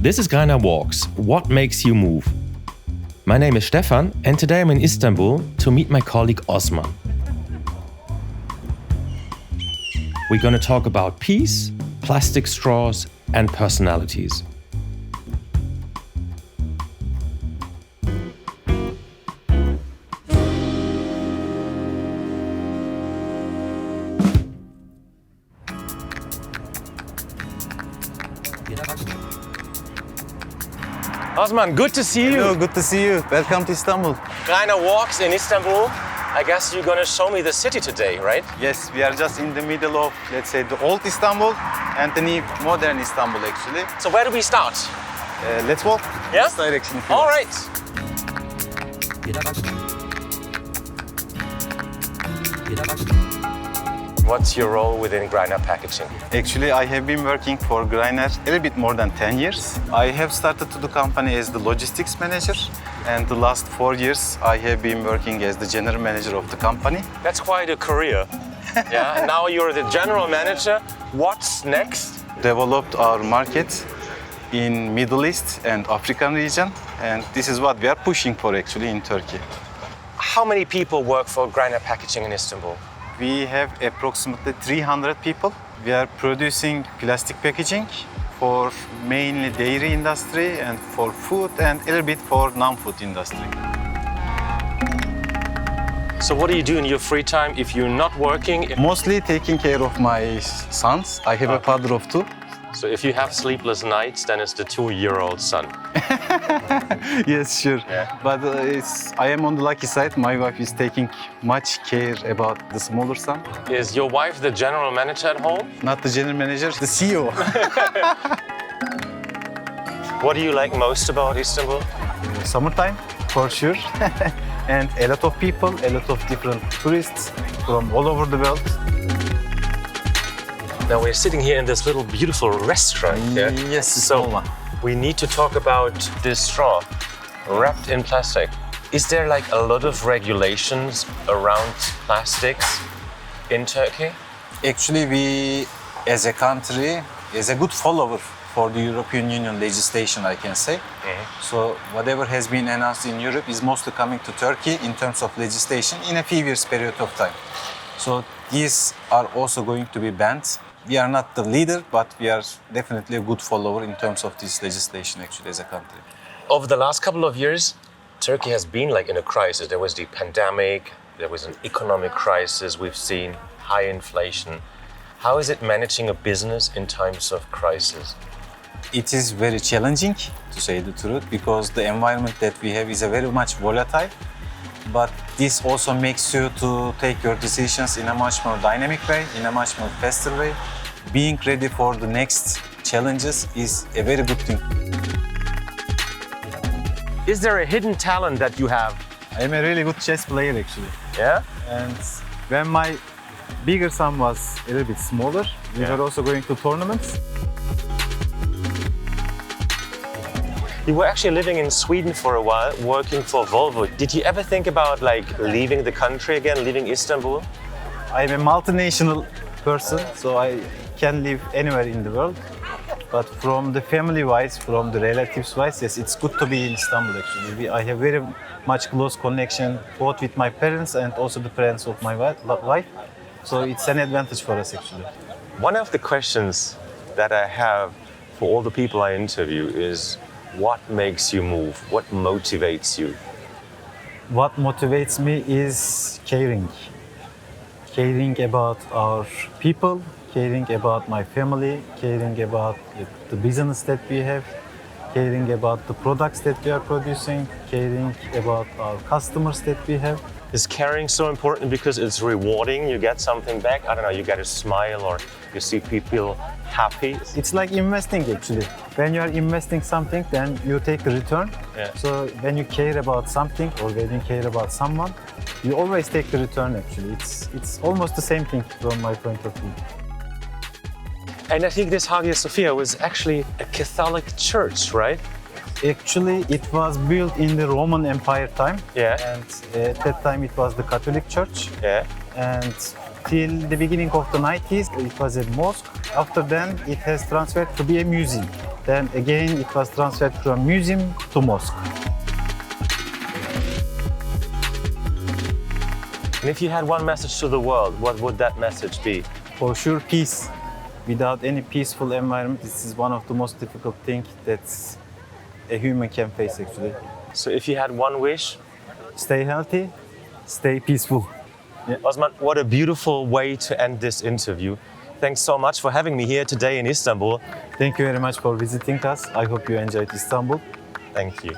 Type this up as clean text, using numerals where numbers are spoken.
This is Greiner Walks, What Makes You Move? My name is Stefan and today I'm in Istanbul to meet my colleague Osman. We're going to talk about peace, plastic straws and personalities. Osman, good to see you. Hello, good to see you. Welcome to Istanbul. Greiner Walks in Istanbul. I guess you're gonna show me the city today, right? Yes, we are just in the middle of, let's say, the old Istanbul and the new modern Istanbul, actually. So where do we start? Let's walk Yeah? this direction. if you All want. right. What's your role within Greiner Packaging? Actually, I have been working for Greiner a little bit more than 10 years. I have started to the company as the logistics manager, and the last 4 years I have been working as the general manager of the company. That's quite a career. Yeah, and now you're the general manager. What's next? Developed our market in Middle East and African region, and this is what we are pushing for actually in Turkey. How many people work for Greiner Packaging in Istanbul? We have approximately 300 people. We are producing plastic packaging for mainly dairy industry and for food and a little bit for non-food industry. So what do you do in your free time if you're not working? Mostly taking care of my sons. I have a father of two. So if you have sleepless nights, then it's the 2-year-old son. Yes, sure. Yeah. But I am on the lucky side. My wife is taking much care about the smaller son. Is your wife the general manager at home? Not the general manager, the CEO. What do you like most about Istanbul? Summertime, for sure. And a lot of people, a lot of different tourists from all over the world. Now we're sitting here in this little beautiful restaurant. Yeah? Yes, So we need to talk about this straw wrapped in plastic. Is there like a lot of regulations around plastics in Turkey? Actually, we, as a country, is a good follower for the European Union legislation, I can say. So whatever has been announced in Europe is mostly coming to Turkey in terms of legislation in a few years period of time. So these are also going to be banned. We are not the leader, but we are definitely a good follower in terms of this legislation actually as a country. Over the last couple of years, Turkey has been like in a crisis. There was the pandemic, there was an economic crisis, we've seen high inflation. How is it managing a business in times of crisis? It is very challenging, to say the truth, because the environment that we have is a very much volatile. But this also makes you to take your decisions in a much more dynamic way, in a much more faster way. Being ready for the next challenges is a very good thing. Is there a hidden talent that you have? I am a really good chess player actually. Yeah? And when my bigger son was a little bit smaller, we were also going to tournaments. You were actually living in Sweden for a while, working for Volvo. Did you ever think about like leaving the country again, leaving Istanbul? I'm a multinational person, so I can live anywhere in the world. But from the family-wise, from the relatives-wise, yes, it's good to be in Istanbul actually. I have very much close connection both with my parents and also the parents of my wife. So it's an advantage for us actually. One of the questions that I have for all the people I interview is, what makes you move? What motivates you? What motivates me is caring. Caring about our people, caring about my family, caring about the business that we have, caring about the products that we are producing, caring about our customers that we have. Is caring so important because it's rewarding? You get something back? I don't know, you get a smile or you see people happy? It's like investing actually. When you are investing something, then you take a return. Yeah. So when you care about something or when you care about someone, you always take the return actually. It's almost the same thing from my point of view. And I think this Hagia Sophia was actually a Catholic church, right? Actually, it was built in the Roman Empire time. Yeah. And at that time, it was the Catholic Church. Yeah. And till the beginning of the 90s, it was a mosque. After then, it has transferred to be a museum. Then again, it was transferred from museum to mosque. And if you had one message to the world, what would that message be? For sure, peace. Without any peaceful environment, this is one of the most difficult things that a human can face actually. So if you had one wish? Stay healthy, stay peaceful. Osman, what a beautiful way to end this interview. Thanks so much for having me here today in Istanbul. Thank you very much for visiting us. I hope you enjoyed Istanbul. Thank you.